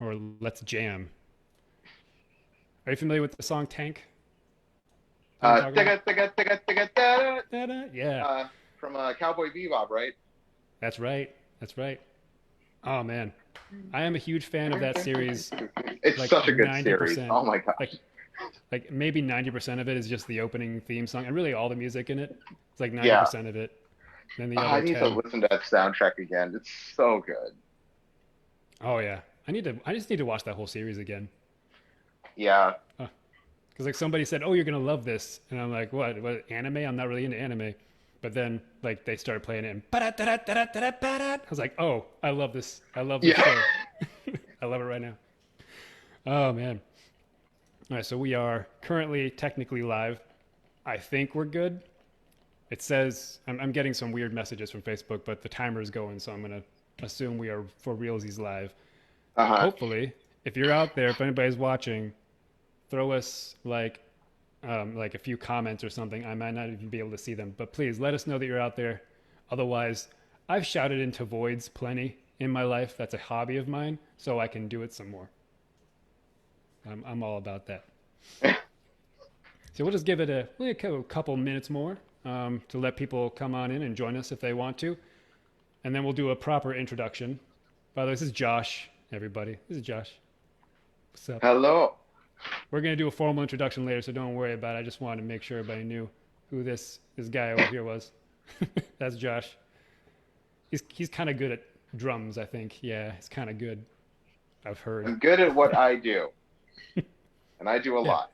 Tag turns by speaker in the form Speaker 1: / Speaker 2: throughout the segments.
Speaker 1: or let's jam. Are you familiar with the song Tank? You know what I'm talking about?
Speaker 2: Tigga, tigga, tigga, tigga, da,
Speaker 1: Da-da. Yeah,
Speaker 2: from Cowboy Bebop, right?
Speaker 1: that's right. That's right. Oh man, I am a huge fan of that series.
Speaker 2: It's
Speaker 1: Like
Speaker 2: such a good series.
Speaker 1: 90%,
Speaker 2: Oh my
Speaker 1: like
Speaker 2: gosh.
Speaker 1: like maybe 90% of it is just the opening theme song, and really all the music in it. It's like
Speaker 2: Yeah,
Speaker 1: 90% of it. Then the
Speaker 2: I
Speaker 1: other
Speaker 2: need to
Speaker 1: 10.
Speaker 2: listen to that soundtrack again. It's so good.
Speaker 1: Oh yeah, I just need to watch that whole series again.
Speaker 2: Yeah.
Speaker 1: Because like somebody said, "Oh, you're gonna love this," and I'm like, "What? What anime? I'm not really into anime." But then like they started playing it, and I was like, "Oh, I love this. I love this
Speaker 2: Yeah.
Speaker 1: show. I love it right now." Oh man. All right, so we are currently technically live. I think we're good. It says I'm getting some weird messages from Facebook, but the timer is going, so I'm gonna assume we are for realsies live.
Speaker 2: Uh-huh.
Speaker 1: Hopefully, if you're out there, if anybody's watching, throw us like a few comments or something. I might not even be able to see them, but please let us know that you're out there. Otherwise, I've shouted into voids plenty in my life. That's a hobby of mine, so I can do it some more. I'm all about that. So we'll just give it a couple minutes more to let people come on in and join us if they want to, and then we'll do a proper introduction. By the way, this is Josh. Everybody, this is Josh. What's up?
Speaker 2: Hello.
Speaker 1: We're gonna do a formal introduction later, so don't worry about it. I just wanted to make sure everybody knew who this guy over here was. That's Josh. He's kind of good at drums, I think. Yeah, he's kind of good. I've heard.
Speaker 2: I'm good at what I do, and I do a
Speaker 1: Yeah.
Speaker 2: lot.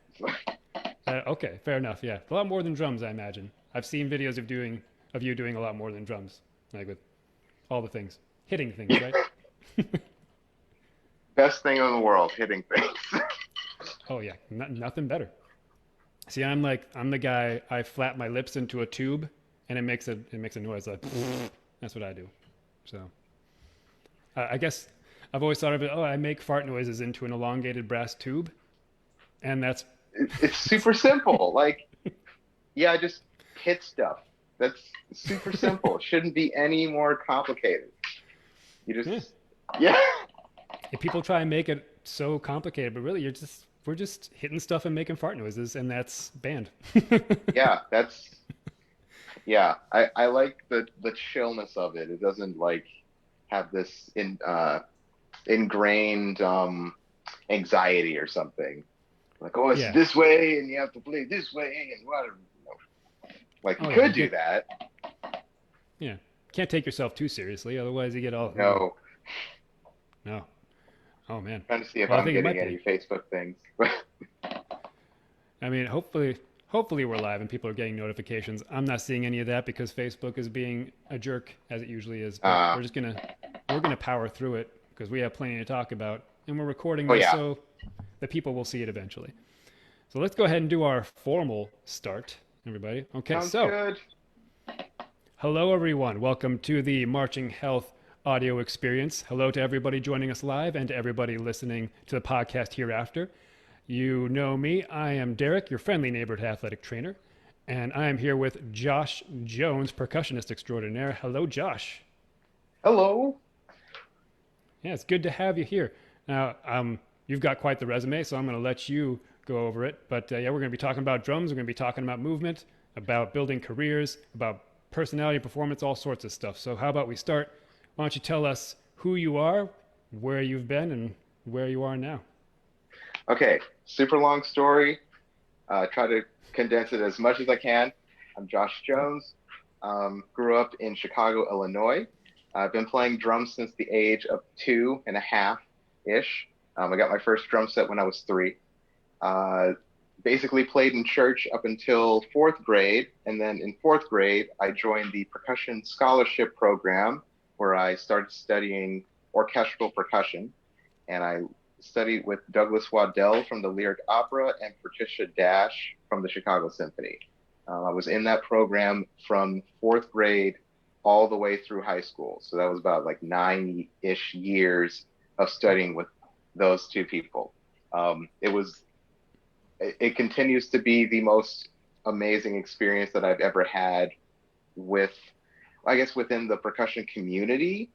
Speaker 1: Okay, fair enough. Yeah, a lot more than drums, I imagine. I've seen videos of you doing a lot more than drums, like with all the things, hitting things, right?
Speaker 2: Best thing in the world, hitting things.
Speaker 1: Oh yeah, nothing better. See, I'm the guy. I flap my lips into a tube, and it makes a noise like. That's what I do. So I guess I've always thought of it. Oh, I make fart noises into an elongated brass tube, and
Speaker 2: It's super simple. Like, yeah, just hit stuff. That's super simple. It shouldn't be any more complicated. You
Speaker 1: yeah.
Speaker 2: just, yeah,
Speaker 1: And people try and make it so complicated, but really, we're just hitting stuff and making fart noises, and that's banned.
Speaker 2: yeah, yeah. I like the chillness of it. It doesn't like have this ingrained anxiety or something. Like, oh, it's
Speaker 1: Yeah.
Speaker 2: this way, and you have to play this way, and whatever. Like, you
Speaker 1: Oh yeah.
Speaker 2: could
Speaker 1: You
Speaker 2: do
Speaker 1: get
Speaker 2: that.
Speaker 1: yeah. Can't take yourself too seriously, otherwise you get all. Ooh,
Speaker 2: No,
Speaker 1: no. Oh man.
Speaker 2: trying to see if
Speaker 1: Well, I
Speaker 2: I'm
Speaker 1: think it
Speaker 2: getting
Speaker 1: might be.
Speaker 2: any Facebook things.
Speaker 1: I mean, hopefully we're live and people are getting notifications. I'm not seeing any of that because Facebook is being a jerk as it usually is. But
Speaker 2: Uh,
Speaker 1: we're gonna power through it because we have plenty to talk about, and we're recording
Speaker 2: oh
Speaker 1: this
Speaker 2: yeah,
Speaker 1: so the people will see it eventually. So let's go ahead and do our formal start, everybody. Okay,
Speaker 2: sounds
Speaker 1: so
Speaker 2: good.
Speaker 1: hello everyone. Welcome to the Marching Health audio experience. Hello to everybody joining us live and to everybody listening to the podcast hereafter. You know me. I am Derek, your friendly neighborhood athletic trainer, and I am here with Josh Jones, percussionist extraordinaire. Hello, Josh.
Speaker 2: Hello.
Speaker 1: Yeah, it's good to have you here. Now, you've got quite the resume, so I'm going to let you go over it. But yeah, we're going to be talking about drums. We're going to be talking about movement, about building careers, about personality, performance, all sorts of stuff. So how about we start? Why don't you tell us who you are, where you've been, and where you are now?
Speaker 2: Okay, super long story. Try to condense it as much as I can. I'm Josh
Speaker 1: Okay.
Speaker 2: Jones. Grew up in Chicago, Illinois. I've been playing drums since the age of 2.5 ish. I got my first drum set when I was 3. Uh, Basically played in church up until 4th grade, and then in 4th grade, I joined the percussion scholarship program where I started studying orchestral percussion, and I studied with Douglas Waddell from the Lyric Opera and Patricia Dash from the Chicago Symphony. I was in that program from 4th grade all the way through high school. So that was about like 9-ish years of studying with those two people. It continues to be the most amazing experience that I've ever had with, I guess, within the percussion community.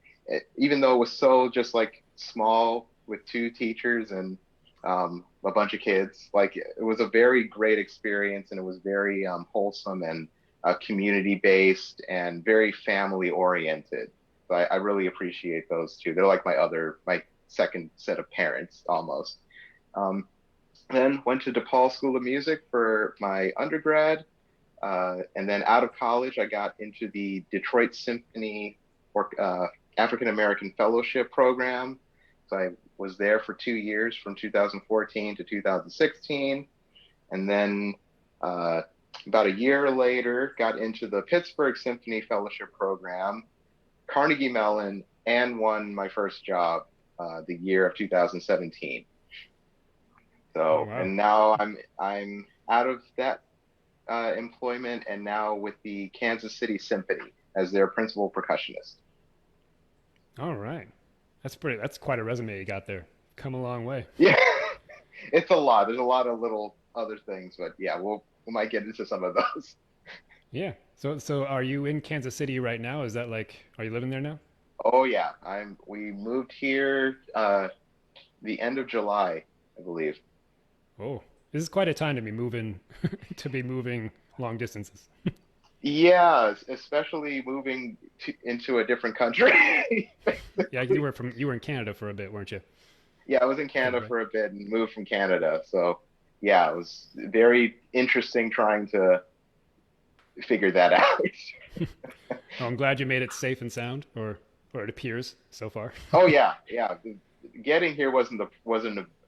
Speaker 2: Even though it was so just like small with two teachers and a bunch of kids. Like it was a very great experience, and it was very wholesome and community based and very family oriented. So I really appreciate those two. They're like my second set of parents almost. Um, then went to DePaul School of Music for my undergrad. And then out of college, I got into the Detroit Symphony or African American Fellowship Program. So I was there for 2 years from 2014 to 2016. And then about a year later, got into the Pittsburgh Symphony Fellowship Program, Carnegie Mellon, and won my first job the year of 2017.
Speaker 1: Oh
Speaker 2: So,
Speaker 1: wow.
Speaker 2: and now I'm out of that employment and now with the Kansas City Symphony as their principal percussionist.
Speaker 1: All right. That's quite a resume you got there. Come a long way.
Speaker 2: Yeah, it's a lot. There's a lot of little other things, but yeah, we might get into some of those.
Speaker 1: Yeah. So are you in Kansas City right now? Is that like are you living there now?
Speaker 2: Oh yeah, we moved here the end of July, I believe.
Speaker 1: Oh, this is quite a time to be moving to be moving long distances.
Speaker 2: Yeah, especially moving into a different country.
Speaker 1: Yeah,
Speaker 2: Basically.
Speaker 1: you were in Canada for a bit, weren't you?
Speaker 2: Yeah, I was in
Speaker 1: Is that
Speaker 2: Canada
Speaker 1: right?
Speaker 2: for a bit and moved from Canada. So yeah, it was very interesting trying to figure that out.
Speaker 1: Well, I'm glad you made it safe and sound, or it appears so far.
Speaker 2: Oh yeah, yeah. Getting here wasn't a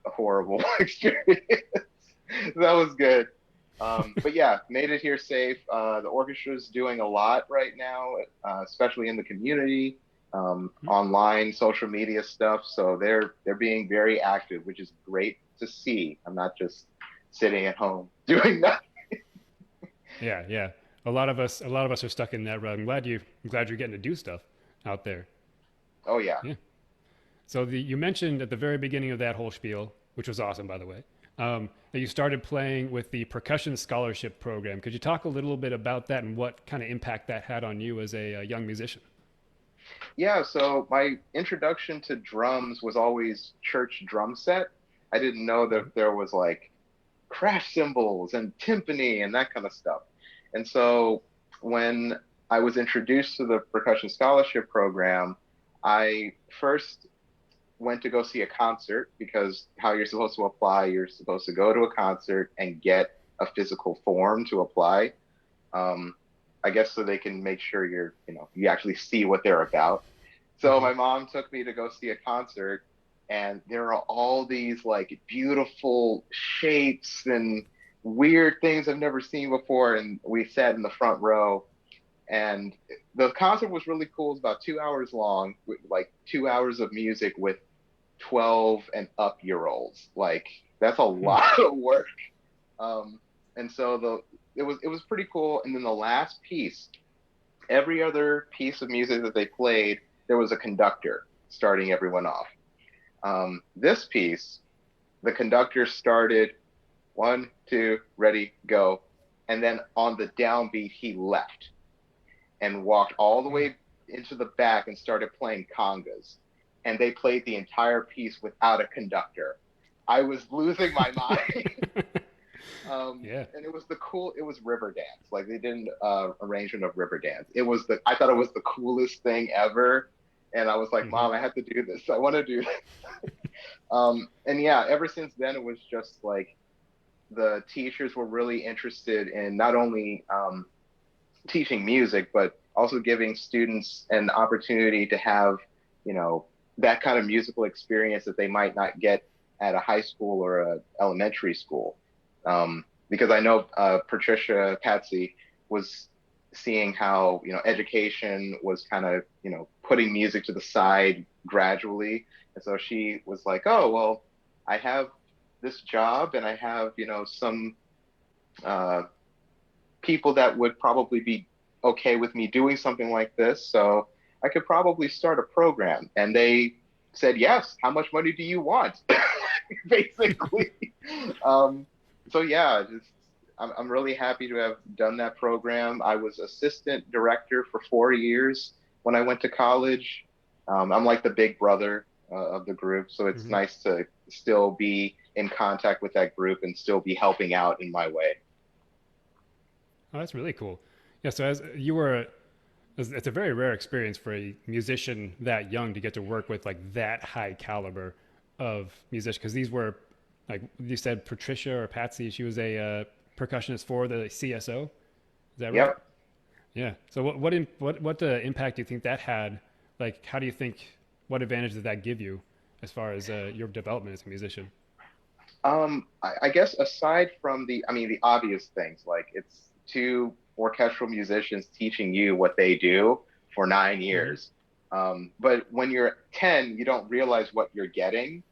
Speaker 2: horrible experience. That was good. But yeah, made it here safe. The orchestra's doing a lot right now, especially in the community, online, social media stuff. So they're being very active, which is great to see. I'm not just sitting at home doing nothing.
Speaker 1: Yeah, yeah. A lot of us are stuck in that rut. I'm glad you're getting to do stuff out there.
Speaker 2: Oh yeah.
Speaker 1: Yeah. So you mentioned at the very beginning of that whole spiel, which was awesome, by the way, that you started playing with the percussion scholarship program. Could you talk a little bit about that and what kind of impact that had on you as a young musician?
Speaker 2: Yeah, so my introduction to drums was always church drum set. I didn't know that there was like crash cymbals and timpani and that kind of stuff. And so when I was introduced to the percussion scholarship program, I first went to go see a concert because how you're supposed to apply, you're supposed to go to a concert and get a physical form to apply. Um, I guess so they can make sure you actually see what they're about. So
Speaker 1: Mm-hmm.
Speaker 2: my mom took me to go see a concert, and there are all these like beautiful shapes and weird things I've never seen before. And we sat in the front row, and the concert was really cool. It was about 2 hours long, with like 2 hours of music with 12 and up year olds. Like that's a
Speaker 1: Hmm.
Speaker 2: lot of work. Um, and so it was pretty cool. And then the last piece, every other piece of music that they played, there was a conductor starting everyone off. This piece, the conductor started one, two, ready, go, and then on the downbeat he left and walked all the
Speaker 1: Oh.
Speaker 2: way into the back and started playing congas. And they played the entire piece without a conductor. I was losing my mind.
Speaker 1: Yeah.
Speaker 2: And it was Riverdance. Like they did an arrangement of Riverdance. I thought it was the coolest thing ever. And I was like,
Speaker 1: Mm-hmm.
Speaker 2: Mom, I have to do this. I want to do this. And yeah, ever since then, it was just like the teachers were really interested in not only teaching music, but also giving students an opportunity to have, you know, that kind of musical experience that they might not get at a high school or a elementary school. Because I know Patricia Patsy was seeing how education was kind of putting music to the side gradually, and so she was like, oh well, I have this job and I have some uh, people that would probably be okay with me doing something like this. So I could probably start a program. And they said, yes, how much money do you want? Basically. Um, so yeah, I'm really happy to have done that program. I was assistant director for 4 years when I went to college. I'm like the big brother. of the group. So it's
Speaker 1: Hmm.
Speaker 2: nice to still be in contact with that group and still be helping out in my way.
Speaker 1: Oh, that's really cool. Yeah. So as you were, it's a very rare experience for a musician that young to get to work with like that high caliber of musician. Because these were, like you said, Patricia or Patsy. She was a percussionist for the CSO. Is that right?
Speaker 2: Yep.
Speaker 1: Yeah. So what impact do you think that had? Like, how do you think what advantage did that give you as far as your development as a musician?
Speaker 2: I guess aside from I mean, the obvious things, like it's two orchestral musicians teaching you what they do for nine
Speaker 1: Mm-hmm.
Speaker 2: years. But when you're 10, you don't realize what you're getting.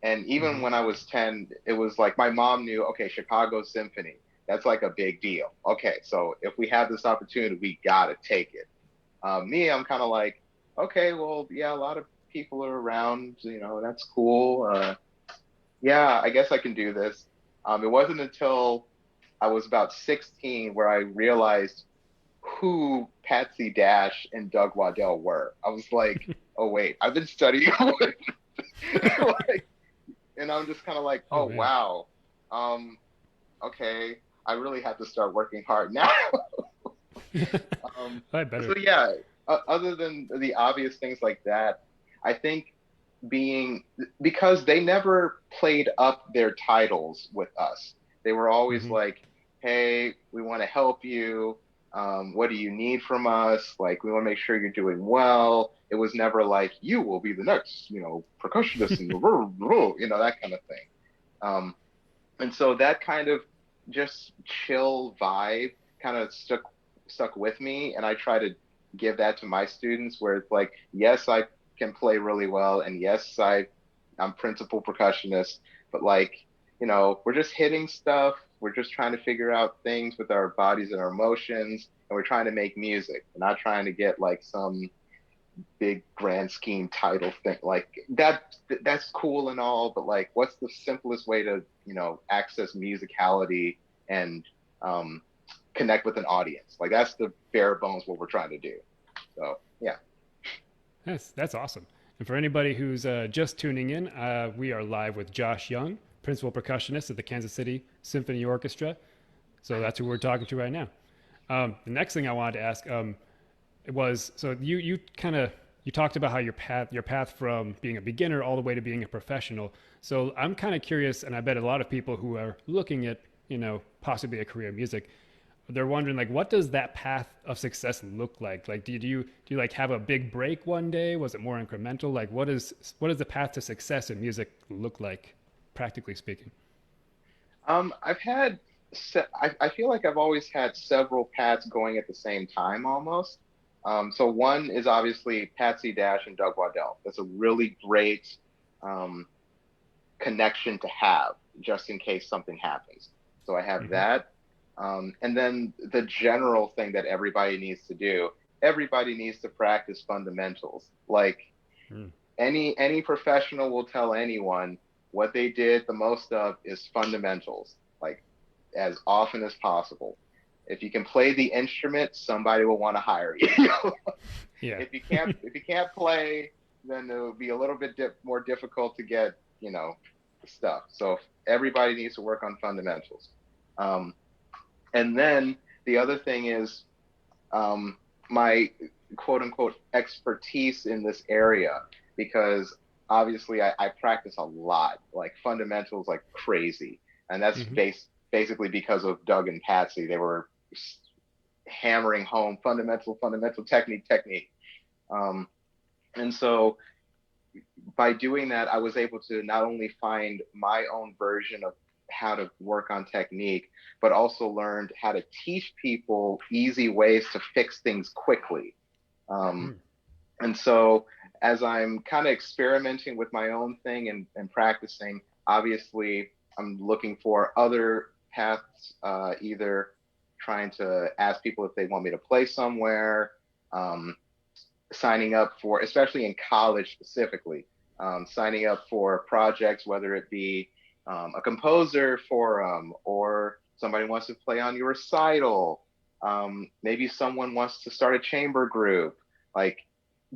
Speaker 2: And even
Speaker 1: Mm-hmm.
Speaker 2: when I was 10, it was like my mom knew, okay, Chicago Symphony, that's like a big deal. Okay, so if we have this opportunity, we gotta take it. Me, I'm kind of like, okay, well, yeah, a lot of people are around, that's cool. Yeah, I guess I can do this. It wasn't until I was about 16 where I realized who Patsy Dash and Doug Waddell were. I was like, oh wait, I've been studying like, and I'm just kind of like,
Speaker 1: Oh
Speaker 2: oh
Speaker 1: man.
Speaker 2: wow, um, okay, I really have to start working hard now.
Speaker 1: I
Speaker 2: So
Speaker 1: better.
Speaker 2: yeah, other than the obvious things like that, I think being because they never played up their titles with us. They were always
Speaker 1: Mm-hmm.
Speaker 2: like, "Hey, we want to help you. What do you need from us? Like, we want to make sure you're doing well." It was never like, "You will be the next, percussionist," and that kind of thing. Um, and so that kind of just chill vibe kind of stuck with me, and I try to give that to my students where it's like, yes, I can play really well, and yes, I'm principal percussionist, but like, we're just hitting stuff, we're just trying to figure out things with our bodies and our emotions, and we're trying to make music. We're not trying to get like some big grand scheme title thing like that's cool and all, but like what's the simplest way to access musicality and um connect with an audience? Like that's the bare bones what we're trying to do. So yeah.
Speaker 1: That's awesome. And for anybody who's just tuning in, we are live with Josh Young, principal percussionist at the Kansas City Symphony Orchestra. So that's who we're talking to right now. The next thing I wanted to ask it was so you kind of you talked about how your path from being a beginner all the way to being a professional. So I'm kind of curious, and I bet a lot of people who are looking at possibly a career in music, they're wondering like what does that path of success look like? Like do you like have a big break one day? Was it more incremental? Like what does the path to success in music look like, practically speaking?
Speaker 2: I've had I feel like I've always had several paths going at the same time almost. So one is obviously Patsy Dash and Doug Waddell. That's a really great um, connection to have just in case something happens. So I have
Speaker 1: Mm-hmm.
Speaker 2: that. And then the general thing that everybody needs to do, everybody needs to practice fundamentals. Like
Speaker 1: Mm.
Speaker 2: any professional will tell anyone what they did the most of is fundamentals, like as often as possible. If you can play the instrument, somebody will want to hire you.
Speaker 1: Yeah.
Speaker 2: If you can't play, then it'll be a little bit more difficult to get stuff. So everybody needs to work on fundamentals. Um, and then the other thing is my quote unquote expertise in this area because obviously I practice a lot, like fundamentals like crazy. And that's
Speaker 1: Mm-hmm.
Speaker 2: basically because of Doug and Patsy. They were hammering home fundamental technique. Um, and so by doing that, I was able to not only find my own version of how to work on technique, but also learned how to teach people easy ways to fix things quickly. Um,
Speaker 1: Mm.
Speaker 2: and so as I'm kind of experimenting with my own thing and practicing, obviously I'm looking for other paths, either trying to ask people if they want me to play somewhere, um, signing up for, especially in college specifically, signing up for projects, whether it be a composer forum or somebody wants to play on your recital. Maybe someone wants to start a chamber group. Like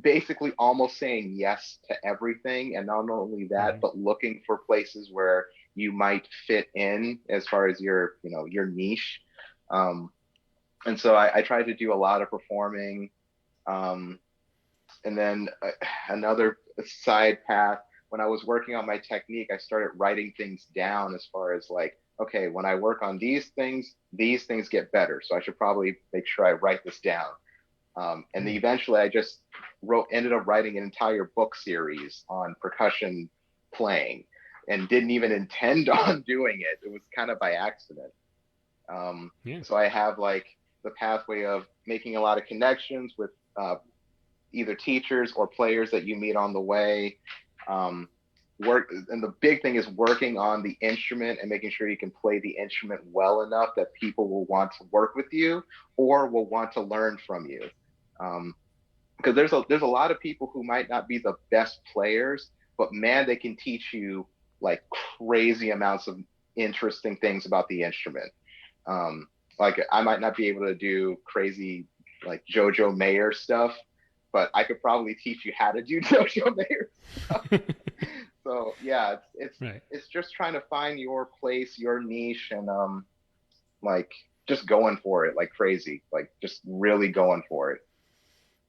Speaker 2: basically almost saying yes to everything. And not only that,
Speaker 1: Hmm.
Speaker 2: but looking for places where you might fit in as far as your, your niche. Um, and so I tried to do a lot of performing. Um, and then another side path, when I was working on my technique, I started writing things down as far as like, okay, when I work on these things get better. So I should probably make sure I write this down. And then
Speaker 1: Hmm.
Speaker 2: eventually I just ended up writing an entire book series on percussion playing and didn't even intend on doing it. It was kind of by accident. Um,
Speaker 1: Yeah.
Speaker 2: so I have like the pathway of making a lot of connections with either teachers or players that you meet on the way. Um, and the big thing is working on the instrument and making sure you can play the instrument well enough that people will want to work with you or will want to learn from you. Um, because there's a lot of people who might not be the best players, but man, they can teach you like crazy amounts of interesting things about the instrument. Um, like I might not be able to do crazy like JoJo Mayer stuff, but I could probably teach you how to do JoJo Mayer stuff. So yeah,
Speaker 1: Right.
Speaker 2: it's just trying to find your place, your niche, and like just going for it like crazy, like just really going for it.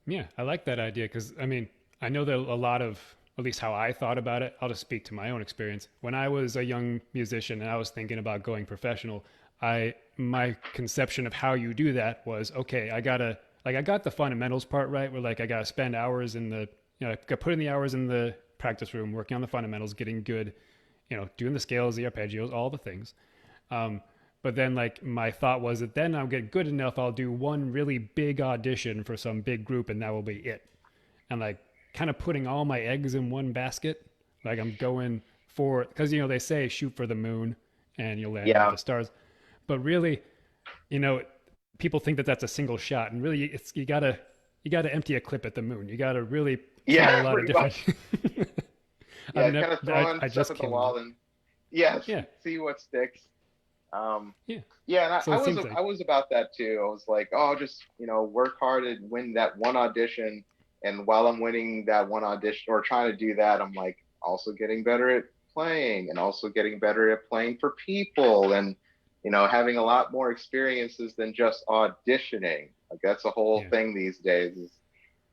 Speaker 1: Yeah, I like that idea because I mean, I know that a lot of, at least how I thought about it, I'll just speak to my own experience. When I was a young musician and I was thinking about going professional, my conception of how you do that was okay, I got the fundamentals part right, where like I gotta spend hours in the, I got put in the hours in the practice room working on the fundamentals, getting good, doing the scales, the arpeggios, all the things. Um, but then like my thought was that then I'll get good enough, I'll do one really big audition for some big group and that will be it. And like kind of putting all my eggs in one basket. Like I'm going for, because they say shoot for the moon and you'll land near
Speaker 2: Yeah,
Speaker 1: the stars. But really, you know, people think that that's a single shot, and really, it's you gotta empty a clip at the moon. You gotta really try a
Speaker 2: yeah,
Speaker 1: lot of
Speaker 2: pretty
Speaker 1: different.
Speaker 2: much.
Speaker 1: I've
Speaker 2: Yeah,
Speaker 1: never,
Speaker 2: kind of throwing
Speaker 1: I
Speaker 2: stuff
Speaker 1: just
Speaker 2: at the
Speaker 1: can't do it.
Speaker 2: wall and yeah,
Speaker 1: Yeah,
Speaker 2: see what sticks. Um,
Speaker 1: yeah.
Speaker 2: yeah, and
Speaker 1: So it seems
Speaker 2: I
Speaker 1: like,
Speaker 2: was about that too. I was like, oh, just work hard and win that one audition. And while I'm winning that one audition or trying to do that, I'm like also getting better at playing and also getting better at playing for people and having a lot more experiences than just auditioning. Like that's a whole
Speaker 1: yeah,
Speaker 2: thing these days. Is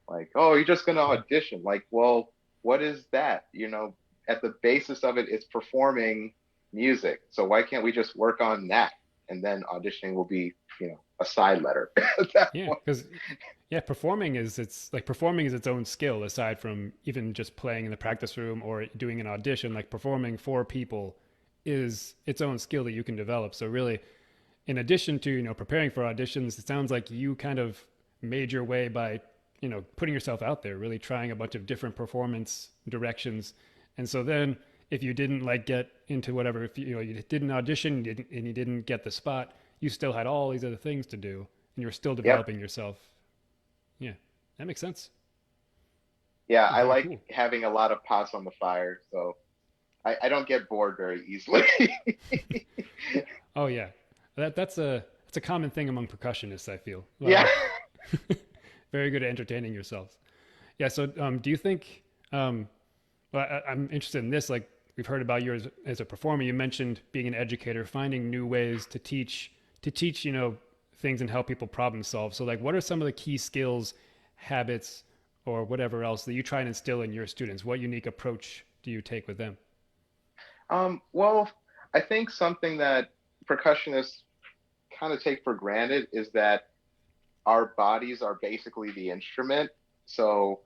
Speaker 2: like, oh, you're just gonna
Speaker 1: yeah,
Speaker 2: audition. Like, well, what is that? At the basis of it, it's performing music. So why can't we just work on that? And then auditioning will be, a side letter at that
Speaker 1: yeah.
Speaker 2: point.
Speaker 1: Because yeah, performing is its own skill aside from even just playing in the practice room or doing an audition. Like performing for people is its own skill that you can develop. So really, in addition to preparing for auditions, it sounds like you kind of made your way by putting yourself out there, really trying a bunch of different performance directions. And so then if you didn't like get into whatever, if you didn't audition and you didn't get the spot, you still had all these other things to do and you were still
Speaker 2: Yep.
Speaker 1: developing yourself. Yeah, that makes sense.
Speaker 2: Yeah, I
Speaker 1: Very
Speaker 2: like
Speaker 1: cool.
Speaker 2: having a lot of pots on the fire. So I don't get bored very easily.
Speaker 1: Oh yeah, that's a common thing among percussionists. I feel
Speaker 2: Yeah.
Speaker 1: very good at entertaining yourselves. Yeah. So do you think? Well, I'm interested in this. Like we've heard about you as a performer. You mentioned being an educator, finding new ways to teach things and help people problem solve. So like, what are some of the key skills, habits, or whatever else that you try and instill in your students? What unique approach do you take with them?
Speaker 2: Well, I think something that percussionists kind of take for granted is that our bodies are basically the instrument. So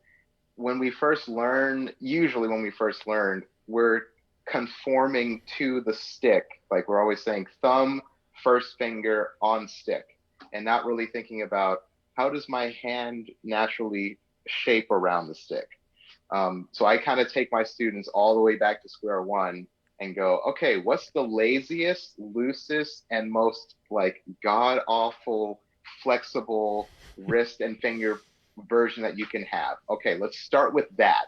Speaker 2: usually when we first learn, we're conforming to the stick. Like we're always saying thumb, first finger on stick, and not really thinking about how does my hand naturally shape around the stick. So I kind of take my students all the way back to square one and go, okay, what's the laziest, loosest, and most like god awful, flexible wrist and finger version that you can have? Okay, let's start with that.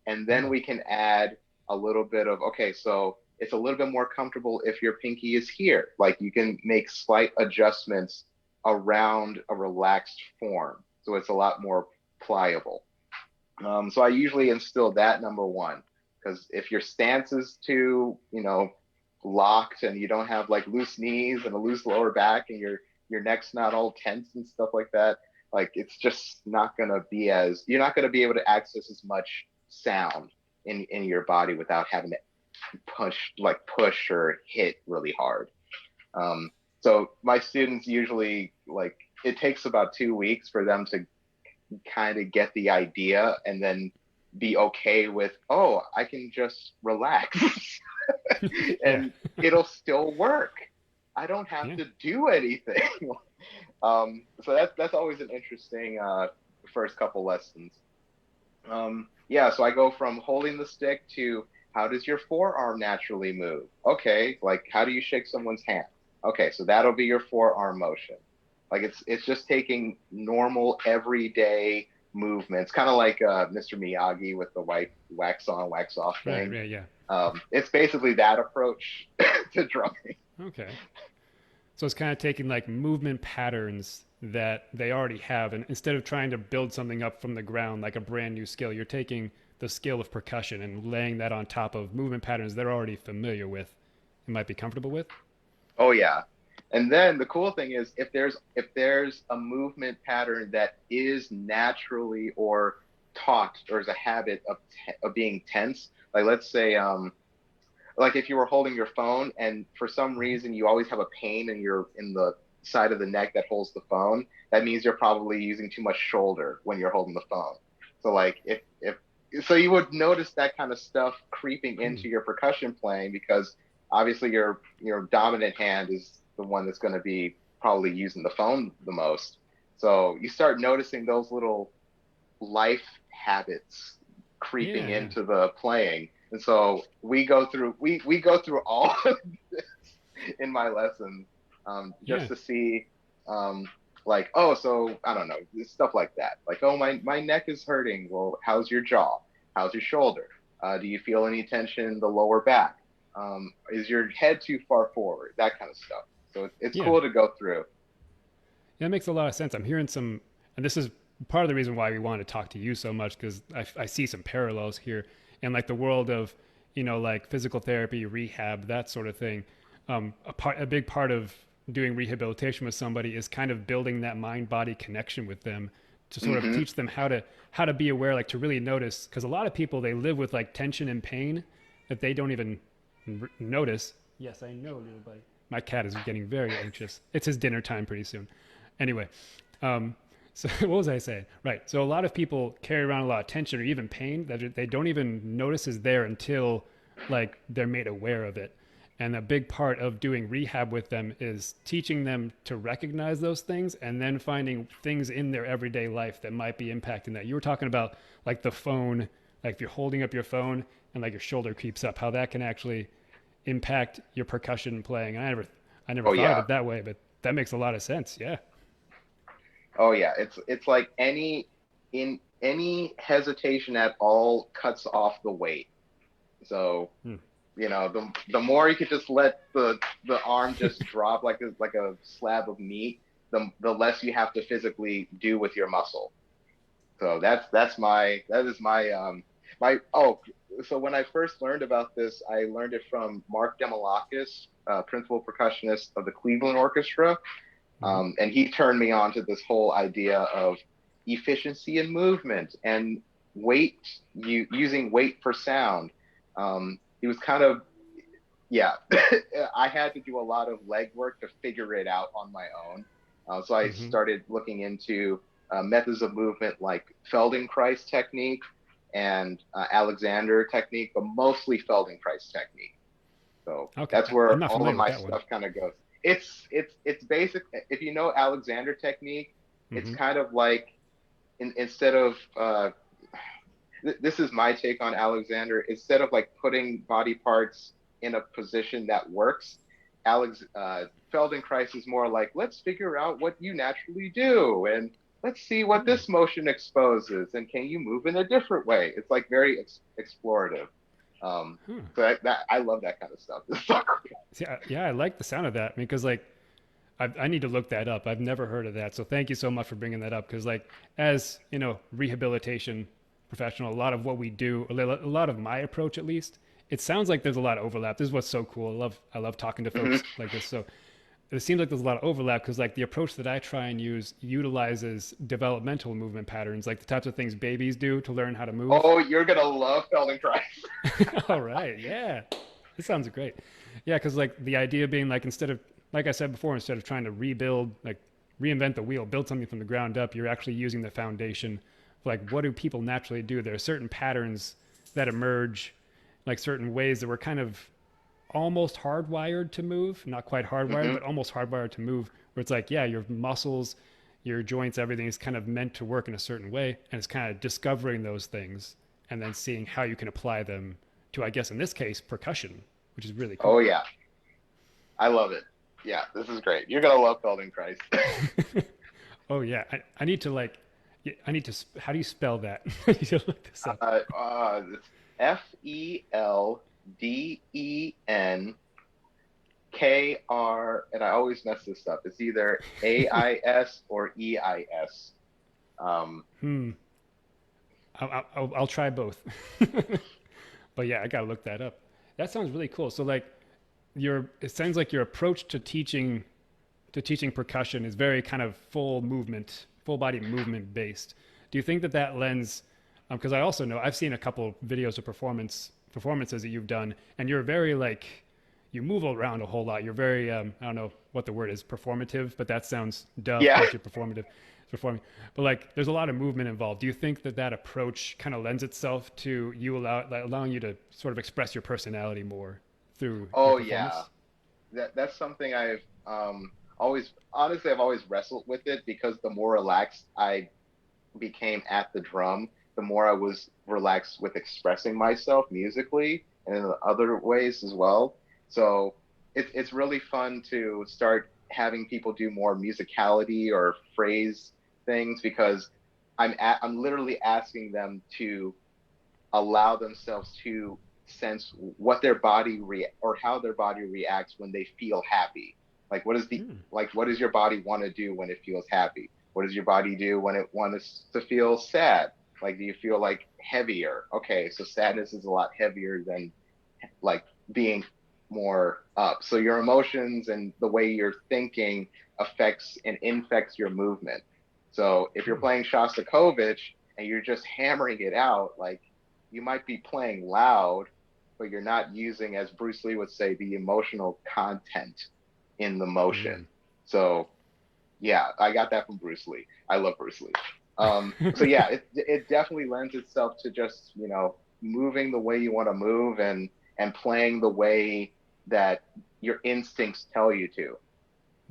Speaker 2: And then
Speaker 1: Mm,
Speaker 2: we can add a little bit of, okay, so it's a little bit more comfortable if your pinky is here. Like you can make slight adjustments around a relaxed form. So it's a lot more pliable. So I usually instill that number one, because if your stance is too, locked and you don't have like loose knees and a loose lower back and your neck's not all tense and stuff like that, like it's just not gonna be as you're not gonna be able to access as much sound in your body without having to push or hit really hard. Um, so my students usually like it takes about 2 weeks for them to kind of get the idea and then be okay with, oh, I can just relax
Speaker 1: Yeah.
Speaker 2: and it'll still work. I don't have
Speaker 1: Yeah.
Speaker 2: to do anything. So that's always an interesting first couple lessons. Yeah, so I go from holding the stick to how does your forearm naturally move? Okay, like how do you shake someone's hand? Okay, so that'll be your forearm motion. Like it's just taking normal everyday movements, kind of like Mr. Miyagi with the white wax on, wax off
Speaker 1: Right.
Speaker 2: thing.
Speaker 1: Right. Yeah.
Speaker 2: It's basically that approach to drumming.
Speaker 1: Okay. So it's kind of taking like movement patterns that they already have, and instead of trying to build something up from the ground like a brand new skill, you're taking the skill of percussion and laying that on top of movement patterns they're already familiar with and might be comfortable with.
Speaker 2: Oh yeah. And then the cool thing is if there's a movement pattern that is naturally or taught or is a habit of being tense, like let's say like if you were holding your phone and for some
Speaker 1: Mm-hmm.
Speaker 2: reason you always have a pain in the side of the neck that holds the phone, that means you're probably using too much shoulder when you're holding the phone. So like if so you would notice that kind of stuff creeping
Speaker 1: Hmm.
Speaker 2: into your percussion playing because obviously your dominant hand is the one that's going to be probably using the phone the most. So you start noticing those little life habits creeping
Speaker 1: Yeah, yeah,
Speaker 2: into the playing. And so we go through all of this in my lessons, just
Speaker 1: yeah,
Speaker 2: to see like, oh, so I don't know, stuff like that. Like, oh, my neck is hurting. Well, how's your jaw? How's your shoulder? Do you feel any tension in the lower back? Is your head too far forward? That kind of stuff. So it's
Speaker 1: yeah.
Speaker 2: cool to go through.
Speaker 1: That makes a lot of sense. I'm hearing some, and this is part of the reason why we wanted to talk to you so much because I see some parallels here in like the world of, like physical therapy, rehab, that sort of thing. A big part of doing rehabilitation with somebody is kind of building that mind body connection with them to sort of
Speaker 2: Hmm.
Speaker 1: teach them how to be aware, like to really notice. Because a lot of people they live with like tension and pain that they don't even notice. Yes, I know, little buddy. My cat is getting very anxious. It's his dinner time pretty soon. Anyway, um, so what was I saying? Right. So a lot of people carry around a lot of tension or even pain that they don't even notice is there until like they're made aware of it. And a big part of doing rehab with them is teaching them to recognize those things and then finding things in their everyday life that might be impacting that. You were talking about like the phone, like if you're holding up your phone and like your shoulder creeps up, how that can actually impact your percussion playing. I never
Speaker 2: Oh
Speaker 1: thought of
Speaker 2: yeah.
Speaker 1: it that way, but that makes a lot of sense. Yeah.
Speaker 2: Oh yeah, it's like any hesitation at all cuts off the weight. So,
Speaker 1: Hmm.
Speaker 2: the more you could just let the arm just drop like a slab of meat, the less you have to physically do with your muscle. So that is my oh, so when I first learned about this, I learned it from Mark Demalakis, principal percussionist of the Cleveland Orchestra.
Speaker 1: Mm-hmm.
Speaker 2: And he turned me on to this whole idea of efficiency in movement and weight, using weight for sound. He was kind of, yeah, I had to do a lot of legwork to figure it out on my own. So I
Speaker 1: Mm-hmm.
Speaker 2: started looking into methods of movement like Feldenkrais technique and Alexander technique, but mostly Feldenkrais technique. So
Speaker 1: Okay.
Speaker 2: that's
Speaker 1: I'm
Speaker 2: where
Speaker 1: not
Speaker 2: all of
Speaker 1: familiar with
Speaker 2: my
Speaker 1: that one.
Speaker 2: stuff kind of goes. It's basic. If you know Alexander technique, it's
Speaker 1: Mm-hmm.
Speaker 2: kind of like instead of this is my take on Alexander. Instead of like putting body parts in a position that works, Alex Feldenkrais is more like let's figure out what you naturally do and let's see what
Speaker 1: Hmm.
Speaker 2: this motion exposes and can you move in a different way. It's like very explorative. Um,
Speaker 1: Huh.
Speaker 2: so that I love that kind of stuff. It's so cool.
Speaker 1: See, yeah, I like the sound of that. I mean, because like I need to look that up. I've never heard of that. So thank you so much for bringing that up. Because like as rehabilitation professional, a lot of what we do, a lot of my approach at least, it sounds like there's a lot of overlap. This is what's so cool. I love talking to
Speaker 2: Hmm.
Speaker 1: folks like this. So it seems like there's a lot of overlap because like the approach that I try and use utilizes developmental movement patterns, like the types of things babies do to learn how to move.
Speaker 2: Oh, you're gonna love Feldenkrais.
Speaker 1: All right, yeah, this sounds great. Yeah, because like the idea being like instead of like I said before, instead of trying to rebuild like reinvent the wheel, build something from the ground up, you're actually using the foundation. Like what do people naturally do? There are certain patterns that emerge, like certain ways that we're kind of almost hardwired to move, not quite hardwired,
Speaker 2: Hmm.
Speaker 1: but almost hardwired to move, where it's like, yeah, your muscles, your joints, everything is kind of meant to work in a certain way. And it's kind of discovering those things and then seeing how you can apply them to, I guess, in this case, percussion, which is really
Speaker 2: Oh
Speaker 1: cool.
Speaker 2: yeah, I love it. Yeah, this is great. You're gonna love Feldenkrais.
Speaker 1: Oh, yeah. I need to like, yeah, I need to, how do you spell that? I need to look this up.
Speaker 2: It's Feldenkr, and I always mess this up. It's either AIS or EIS. Um,
Speaker 1: Hmm. I'll try both. But yeah, I got to look that up. That sounds really cool. So like, it sounds like your approach to teaching percussion is very kind of full movement, full body movement based. Do you think that that lends? Because I also know I've seen a couple videos of performances that you've done, and you're very like you move around a whole lot. You're very I don't know what the word is, performative, but that sounds duh. Of
Speaker 2: yeah.
Speaker 1: course, you're performative, performing. But like, there's a lot of movement involved. Do you think that that approach kind of lends itself to you allowing you to sort of express your personality more through your
Speaker 2: Oh yeah.
Speaker 1: performance?
Speaker 2: That's something I've always honestly I've always wrestled with it because the more relaxed I became at the drum, the more I was relaxed with expressing myself musically and in other ways as well. So it's really fun to start having people do more musicality or phrase things because I'm literally asking them to allow themselves to sense what their or how their body reacts when they feel happy. Like
Speaker 1: Hmm.
Speaker 2: what does your body want to do when it feels happy? What does your body do when it wants to feel sad? Like do you feel like heavier? Okay, so sadness is a lot heavier than like being more up. So your emotions and the way you're thinking affects and infects your movement. So if you're
Speaker 1: Hmm.
Speaker 2: playing Shostakovich and you're just hammering it out, like you might be playing loud, but you're not using, as Bruce Lee would say, the emotional content in the motion.
Speaker 1: Hmm.
Speaker 2: So yeah, I got that from Bruce Lee. I love Bruce Lee. So yeah, it definitely lends itself to just moving the way you want to move and playing the way that your instincts tell you to.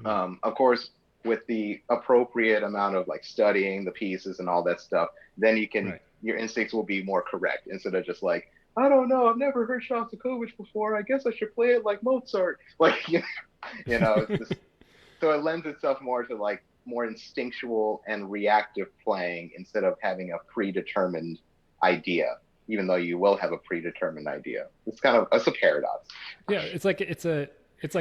Speaker 1: Hmm.
Speaker 2: Of course, with the appropriate amount of like studying the pieces and all that stuff, then
Speaker 1: Right.
Speaker 2: your instincts will be more correct instead of just like I don't know, I've never heard Shostakovich before. I guess I should play it like Mozart. Like it's just so it lends itself more to like more instinctual and reactive playing instead of having a predetermined idea, even though you will have a predetermined idea. It's a paradox.
Speaker 1: Yeah, it's like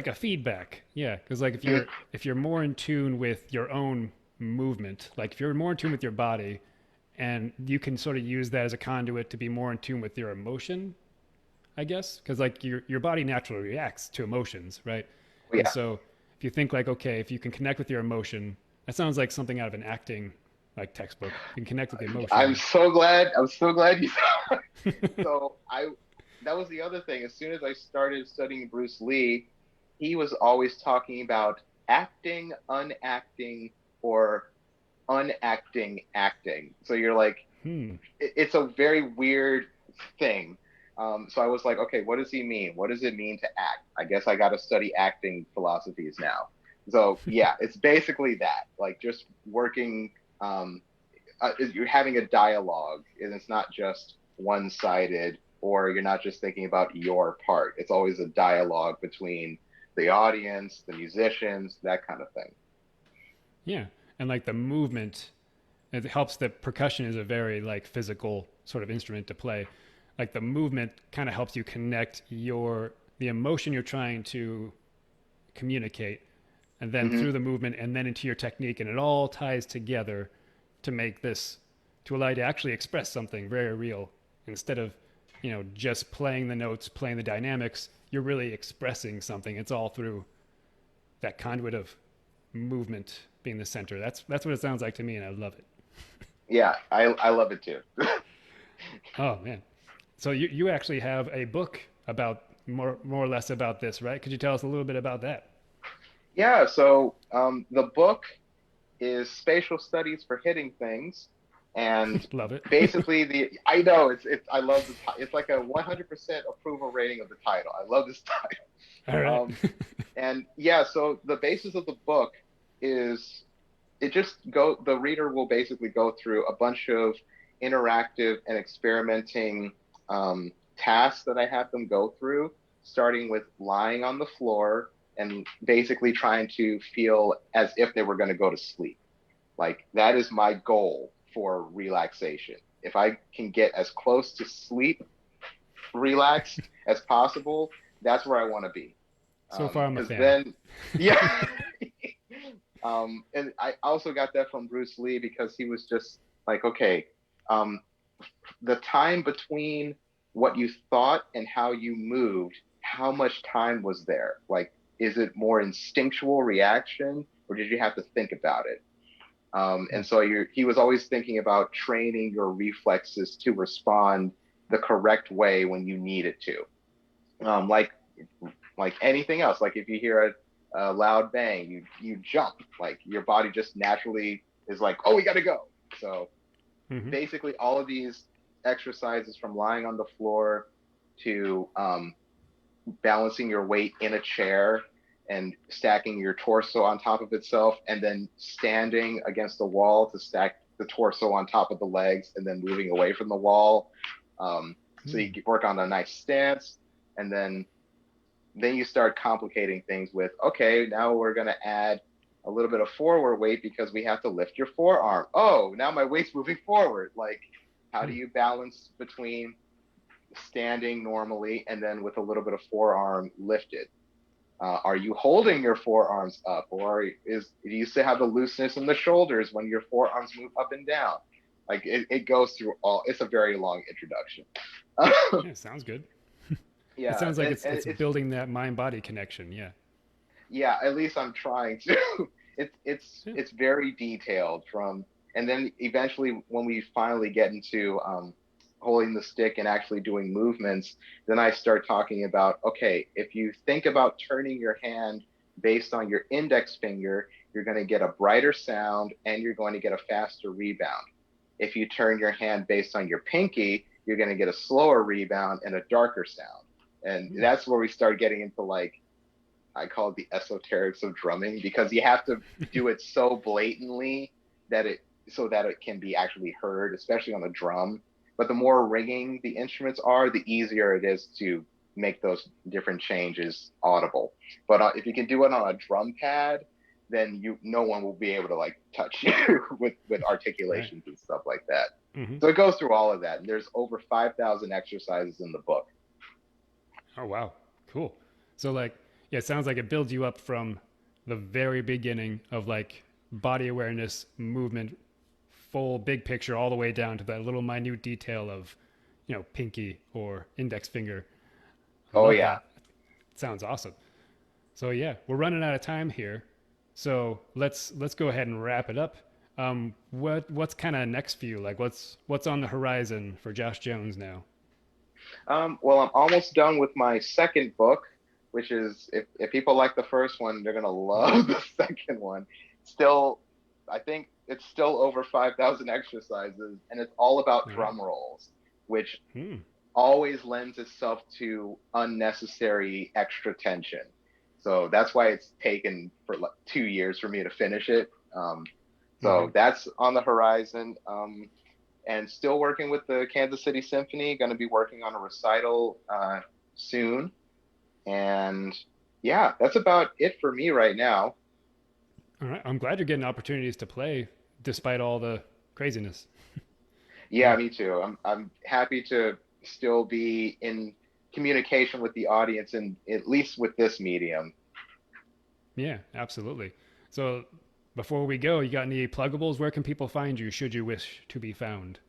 Speaker 1: a feedback. Yeah, because like if you're more in tune with your own movement, like if you're more in tune with your body, and you can sort of use that as a conduit to be more in tune with your emotion, I guess, because like your body naturally reacts to emotions, right? And
Speaker 2: Yeah,
Speaker 1: so if you think like, okay, if you can connect with your emotion, that sounds like something out of an acting like textbook. You can connect with the
Speaker 2: I'm
Speaker 1: emotion.
Speaker 2: so glad. I'm so glad you. So I that was the other thing. As soon as I started studying Bruce Lee, he was always talking about acting, unacting, or unacting acting. So you're like,
Speaker 1: Hmm.
Speaker 2: it's a very weird thing. So I was like, okay, what does he mean? What does it mean to act? I guess I got to study acting philosophies now. So yeah, it's basically that, like just working. You're having a dialogue, and it's not just one-sided, or you're not just thinking about your part. It's always a dialogue between the audience, the musicians, that kind of thing.
Speaker 1: Yeah, and like the movement, it helps that percussion is a very like physical sort of instrument to play. Like the movement kind of helps you connect the emotion you're trying to communicate, and then
Speaker 2: Hmm.
Speaker 1: through the movement, and then into your technique, and it all ties together to make this to allow you to actually express something very real instead of, just playing the notes, playing the dynamics. You're really expressing something. It's all through that conduit of movement being the center. That's what it sounds like to me, and I love it.
Speaker 2: Yeah, I love it too.
Speaker 1: Oh man. So you actually have a book about more or less about this, right? Could you tell us a little bit about that?
Speaker 2: Yeah, so the book is Spatial Studies for Hitting Things, and
Speaker 1: Love it.
Speaker 2: basically the I know it's I love it's like a 100% approval rating of the title. I love this title.
Speaker 1: All right.
Speaker 2: And yeah, so the basis of the book is the reader will basically go through a bunch of interactive and experimenting tasks that I have them go through, starting with lying on the floor and basically trying to feel as if they were going to go to sleep. Like that is my goal for relaxation. If I can get as close to sleep relaxed as possible, that's where I want to be.
Speaker 1: So far, I'm a
Speaker 2: Because
Speaker 1: fan.
Speaker 2: then, yeah. And I also got that from Bruce Lee because he was just like, okay, um, the time between what you thought and how you moved, how much time was there? Like, is it more instinctual reaction or did you have to think about it? And so he was always thinking about training your reflexes to respond the correct way when you need it to. Like anything else, like if you hear a loud bang, you jump. Like your body just naturally is like, oh, we got to go. So
Speaker 1: Mm-hmm.
Speaker 2: basically, all of these exercises from lying on the floor to balancing your weight in a chair and stacking your torso on top of itself, and then standing against the wall to stack the torso on top of the legs, and then moving away from the wall. So you
Speaker 1: Mm.
Speaker 2: work on a nice stance, and then you start complicating things with, okay, now we're going to add a little bit of forward weight because we have to lift your forearm. Oh, now my weight's moving forward. Like, how do
Speaker 1: Mm.
Speaker 2: you balance between standing normally and then with a little bit of forearm lifted? Are you holding your forearms up, or do you still have the looseness in the shoulders when your forearms move up and down? Like it goes through all. It's a very long introduction.
Speaker 1: Yeah, sounds good. It
Speaker 2: Yeah,
Speaker 1: sounds like it's
Speaker 2: and
Speaker 1: it's
Speaker 2: it's
Speaker 1: building that mind body connection. Yeah.
Speaker 2: yeah, at least I'm trying to.
Speaker 1: Yeah.
Speaker 2: It's very detailed and then eventually when we finally get into holding the stick and actually doing movements, then I start talking about, okay, if you think about turning your hand based on your index finger, you're going to get a brighter sound and you're going to get a faster rebound. If you turn your hand based on your pinky, you're going to get a slower rebound and a darker sound. And
Speaker 1: Mm.
Speaker 2: that's where we start getting into like I call it the esoterics of drumming because you have to do it so blatantly that it can be actually heard, especially on the drum. But the more ringing the instruments are, the easier it is to make those different changes audible. But if you can do it on a drum pad, then no one will be able to like touch you with
Speaker 1: Right.
Speaker 2: articulations and stuff like that.
Speaker 1: Mm-hmm.
Speaker 2: So it goes through all of that. And there's over 5,000 exercises in the book.
Speaker 1: Oh wow. Cool. So like, yeah, it sounds like it builds you up from the very beginning of like body awareness, movement, full big picture, all the way down to that little minute detail of, pinky or index finger. I
Speaker 2: Oh
Speaker 1: love
Speaker 2: yeah.
Speaker 1: that. Sounds awesome. So yeah, we're running out of time here. So let's go ahead and wrap it up. What's kind of next for you? Like what's on the horizon for Josh Jones now?
Speaker 2: Well, I'm almost done with my second book, which is if people like the first one, they're gonna love the second one. Still, I think it's still over 5,000 exercises, and it's all about
Speaker 1: All right.
Speaker 2: drum rolls, which
Speaker 1: Hmm.
Speaker 2: always lends itself to unnecessary extra tension. So that's why it's taken for like 2 years for me to finish it.
Speaker 1: Mm-hmm.
Speaker 2: So that's on the horizon. And still working with the Kansas City Symphony. Going to be working on a recital soon. And yeah, that's about it for me right now.
Speaker 1: All right. I'm glad you're getting opportunities to play despite all the craziness.
Speaker 2: Yeah,
Speaker 1: Yeah.
Speaker 2: me too. I'm happy to still be in communication with the audience and at least with this medium.
Speaker 1: Yeah, absolutely. So before we go, you got any pluggables? Where can people find you should you wish to be found?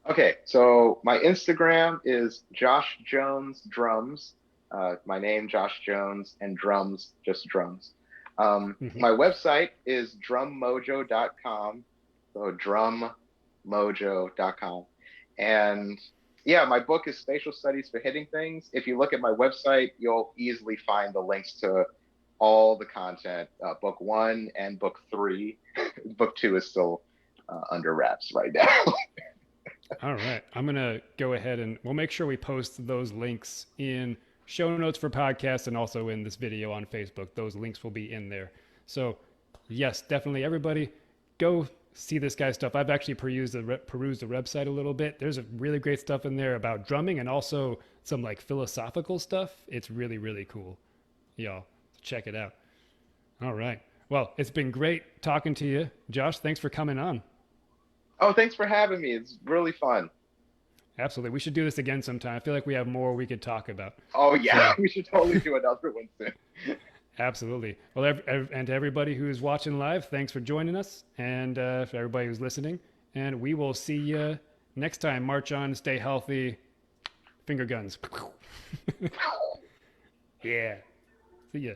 Speaker 2: Okay, so my Instagram is Josh Jones Drums. My name, Josh Jones, and drums, just drums.
Speaker 1: Hmm.
Speaker 2: My website is drummojo.com. So drummojo.com. And yeah, my book is Spatial Studies for Hitting Things. If you look at my website, you'll easily find the links to all the content, book one and book three. Book two is still under wraps right now.
Speaker 1: All right. I'm going to go ahead and we'll make sure we post those links in show notes for podcasts and also in this video on Facebook. Those links will be in there. So, yes, definitely everybody go see this guy's stuff. I've actually perused the website a little bit. There's a really great stuff in there about drumming and also some like philosophical stuff. It's really, really cool. Y'all, check it out. All right. Well, it's been great talking to you. Josh, thanks for coming on.
Speaker 2: Oh, thanks for having me. It's really fun.
Speaker 1: Absolutely. We should do this again sometime. I feel like we have more we could talk about.
Speaker 2: Oh yeah,
Speaker 1: So,
Speaker 2: we should totally do another one soon.
Speaker 1: absolutely. Well, and to everybody who's watching live, thanks for joining us. And for everybody who's listening, and we will see you next time. March on, stay healthy. Finger guns. Yeah. See ya.